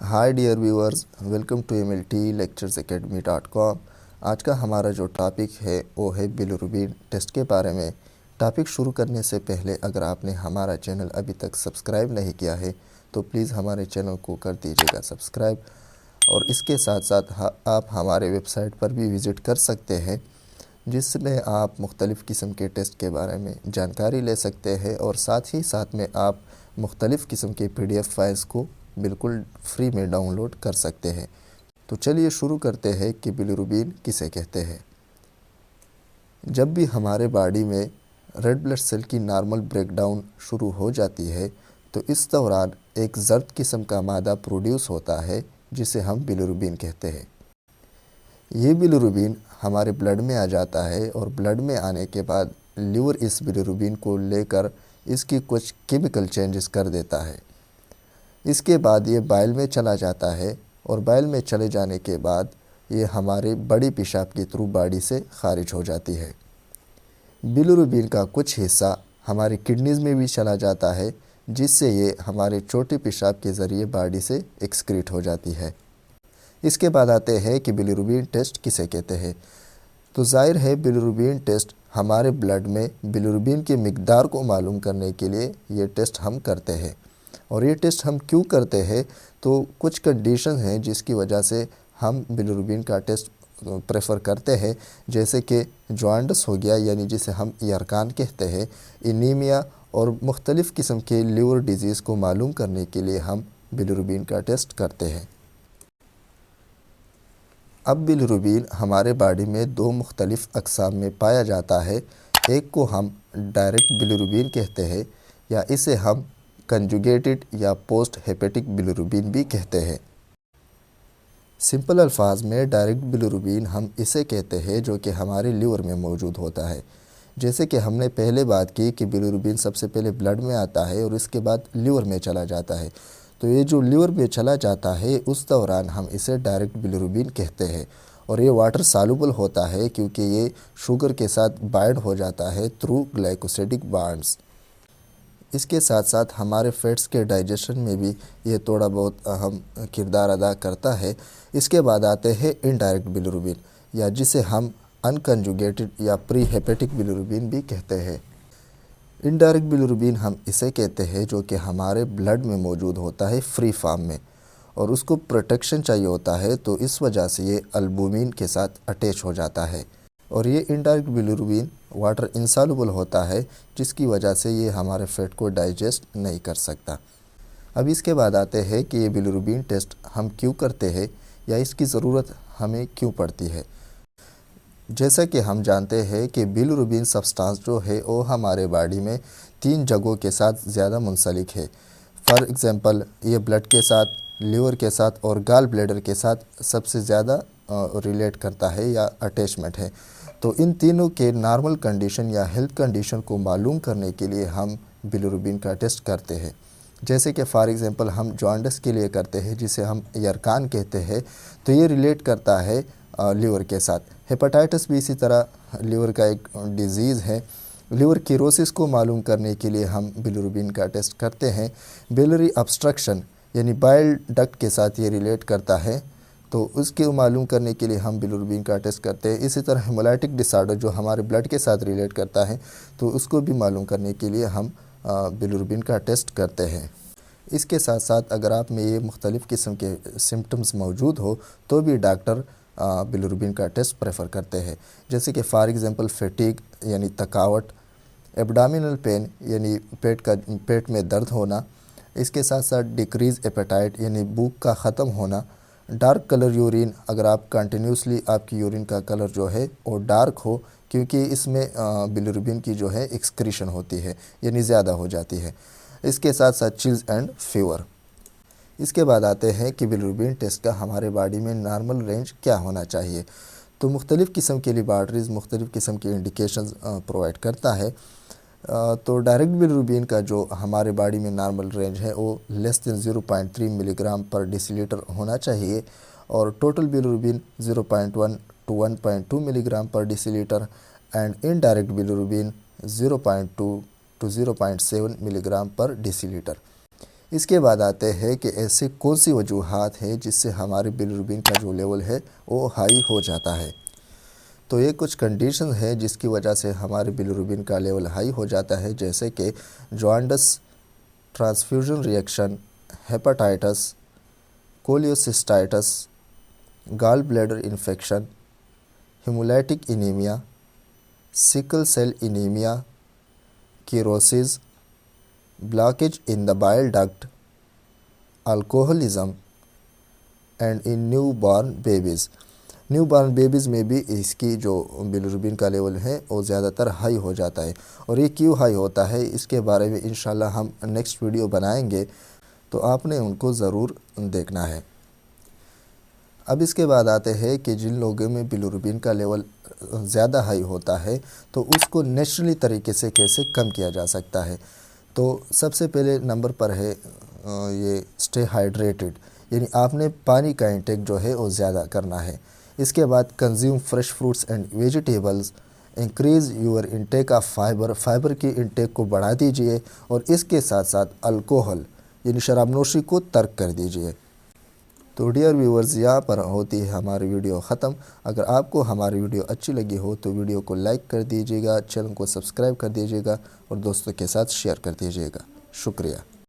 Hi dear viewers, welcome to MLTlecturesacademy.com। आज का हमारा जो टॉपिक है वो है बिलिरुबिन टेस्ट के बारे में। टॉपिक शुरू करने से पहले अगर आपने हमारा चैनल अभी तक सब्सक्राइब नहीं किया है तो प्लीज़ हमारे चैनल को कर दीजिएगा सब्सक्राइब, और इसके साथ साथ आप हमारे वेबसाइट पर भी विज़िट कर सकते हैं जिसमें आप मुख्तलिफ़ किस्म के टेस्ट के बारे में जानकारी ले सकते हैं, और साथ ही साथ में आप मुख्तलिफ़ किस्म के PDF फाइल्स को बिल्कुल फ्री में डाउनलोड कर सकते हैं। तो चलिए शुरू करते हैं कि बिलिरुबिन किसे कहते हैं। जब भी हमारे बॉडी में रेड ब्लड सेल की नॉर्मल ब्रेकडाउन शुरू हो जाती है तो इस दौरान एक जर्द किस्म का मादा प्रोड्यूस होता है जिसे हम बिलिरुबिन कहते हैं। ये बिलिरुबिन हमारे ब्लड में आ जाता है और ब्लड में आने के बाद लिवर इस बिलिरुबिन को लेकर इसकी कुछ केमिकल चेंजेस कर देता है। इसके बाद ये बाइल में चला जाता है और बाइल में चले जाने के बाद ये हमारे बड़ी पेशाब के थ्रू बॉडी से खारिज हो जाती है। बिलिरुबिन का कुछ हिस्सा हमारी किडनीज़ में भी चला जाता है जिससे ये हमारे छोटे पेशाब के ज़रिए बॉडी से एक्सक्रीट हो जाती है। इसके बाद आते हैं कि बिलिरुबिन टेस्ट किसे कहते हैं। तो जाहिर है बिलिरुबिन टेस्ट हमारे ब्लड में बिलिरुबिन की मिकदार को मालूम करने के लिए ये टेस्ट हम करते हैं। और ये टेस्ट हम क्यों करते हैं, तो कुछ कंडीशन हैं जिसकी वजह से हम बिलिरुबिन का टेस्ट प्रेफर करते हैं, जैसे कि जॉन्डिस हो गया यानी जिसे हम यरकान कहते हैं, एनीमिया और मुख्तलिफ़ किस्म के लिवर डिजीज़ को मालूम करने के लिए हम बिलिरुबिन का टेस्ट करते हैं। अब बिलिरुबिन हमारे बॉडी में दो मुख्तलिफ़ अक़साम में पाया जाता है। एक को हम डायरेक्ट बिलिरुबिन कहते हैं या इसे हम कंजुगेटेड या पोस्ट हेपेटिक बिलिरुबिन भी कहते हैं। सिंपल अल्फाज में डायरेक्ट बिलिरुबिन हम इसे कहते हैं जो कि हमारे लिवर में मौजूद होता है। जैसे कि हमने पहले बात की कि बिलिरुबिन सबसे पहले ब्लड में आता है और इसके बाद लिवर में चला जाता है। तो ये जो लिवर में चला जाता है उस दौरान हम इसे डायरेक्ट बिलिरुबिन कहते हैं, और ये वाटर सालुबल होता है क्योंकि ये शुगर के साथ बाइंड हो जाता है थ्रू ग्लाइकोसिडिक बॉन्ड्स। इसके साथ साथ हमारे फैट्स के डाइजेशन में भी ये थोड़ा बहुत अहम किरदार अदा करता है। इसके बाद आते हैं इनडायरेक्ट बिलिरुबिन या जिसे हम अनकंजुगेटेड या प्री हेपेटिक बिलिरुबिन भी कहते हैं। इनडायरेक्ट बिलिरुबिन हम इसे कहते हैं जो कि हमारे ब्लड में मौजूद होता है फ्री फॉर्म में, और उसको प्रोटेक्शन चाहिए होता है तो इस वजह से ये अल्बुमिन के साथ अटैच हो जाता है। और ये इनडायरेक्ट बिलिरुबिन वाटर इंसॉल्युबल होता है जिसकी वजह से ये हमारे फैट को डाइजेस्ट नहीं कर सकता। अब इसके बाद आते हैं कि ये बिलिरुबिन टेस्ट हम क्यों करते हैं या इसकी ज़रूरत हमें क्यों पड़ती है। जैसा कि हम जानते हैं कि बिलिरुबिन सब्सटेंस जो है वो हमारे बॉडी में 3 जगहों के साथ ज़्यादा मुंसलिक है। फॉर एग्ज़ाम्पल ये ब्लड के साथ, लिवर के साथ और गॉल ब्लैडर के साथ सबसे ज़्यादा रिलेट करता है या अटैचमेंट है। तो इन तीनों के नॉर्मल कंडीशन या हेल्थ कंडीशन को मालूम करने के लिए हम बिलिरुबिन का टेस्ट करते हैं। जैसे कि फॉर एग्ज़ाम्पल हम जॉन्डिस के लिए करते हैं जिसे हम यरकान कहते हैं, तो ये रिलेट करता है लिवर के साथ। हेपेटाइटिस भी इसी तरह लिवर का एक डिज़ीज़ है। लिवर किरोसिस को मालूम करने के लिए हम बिलिरुबिन का टेस्ट करते हैं। बिलियरी ऑब्स्ट्रक्शन यानी बाइल डक्ट के साथ ये रिलेट करता है, तो उसके मालूम करने के लिए हम बिलिरुबिन का टेस्ट करते हैं। इसी तरह हेमोलाइटिक डिसऑर्डर जो हमारे ब्लड के साथ रिलेट करता है तो उसको भी मालूम करने के लिए हम बिलिरुबिन का टेस्ट करते हैं। इसके साथ साथ अगर आप में ये मुख्तलिफ़ किस्म के सिम्टम्स मौजूद हो तो भी डॉक्टर बिलिरुबिन का टेस्ट प्रेफर करते हैं। जैसे कि फ़ॉर एग्ज़ाम्पल फैटीग यानी थकावट, एब्डोमिनल पेन यानी पेट में दर्द होना, इसके साथ साथ डिक्रीज़ एपेटाइट यानी भूख का ख़त्म होना, डार्क कलर यूरिन, अगर आप कंटिन्यूसली आपकी यूरिन का कलर जो है वो डार्क हो क्योंकि इसमें बिलिरुबिन की जो है एक्सक्रीशन होती है यानी ज़्यादा हो जाती है। इसके साथ साथ चिल्स एंड फीवर। इसके बाद आते हैं कि बिलिरुबिन टेस्ट का हमारे बॉडी में नॉर्मल रेंज क्या होना चाहिए। तो मुख्तलिफ़ किस्म की लेबॉर्ट्रीज़ मुख्तलिफ़ किस्म की इंडिकेशंस प्रोवाइड करता है। तो डायरेक्ट बिलिरुबिन का जो हमारे बॉडी में नॉर्मल रेंज है वो less than 0.3 milligram per decilitre होना चाहिए, और total bilirubin 0.1 to 1.2 milligram per decilitre, and indirect bilirubin 0.2 to 0.7 milligram per decilitre. इसके बाद आते हैं कि ऐसे कौन सी वजूहात है जिससे हमारे बिलिरुबिन का जो लेवल है वो हाई हो जाता है। तो ये कुछ कंडीशन है जिसकी वजह से हमारे बिलिरुबिन का लेवल हाई हो जाता है, जैसे कि jaundice, transfusion reaction, hepatitis, cholecystitis, gall bladder infection, haemolytic anaemia, sickle cell anaemia, cirrhosis, blockage in the bile duct, alcoholism and in newborn babies. Newborn babies में भी इसकी जो बिलिरुबिन का लेवल है वो ज़्यादातर हाई हो जाता है। और ये क्यों हाई होता है इसके बारे में इंशाल्लाह हम नेक्स्ट वीडियो बनाएंगे, तो आपने उनको ज़रूर देखना है। अब इसके बाद आते हैं कि जिन लोगों में बिलिरुबिन का लेवल ज़्यादा हाई होता है तो उसको नेचुरली तरीके से कैसे कम किया जा सकता है। तो सबसे पहले नंबर पर है ये स्टे हाइड्रेटेड, यानी आपने पानी का इंटेक जो है वो ज़्यादा करना है। इसके बाद consume fresh fruits and vegetables, increase your intake of fibre की इंटेक को बढ़ा दीजिए और इसके साथ साथ अल्कोहल यानी शराबनोशी को तर्क कर दीजिए। तो डियर व्यूवर्स, यहाँ पर होती है हमारी वीडियो ख़त्म। अगर आपको हमारी वीडियो अच्छी लगी हो तो वीडियो को लाइक कर दीजिएगा, चैनल को सब्सक्राइब कर दीजिएगा और दोस्तों के साथ शेयर कर दीजिएगा। शुक्रिया।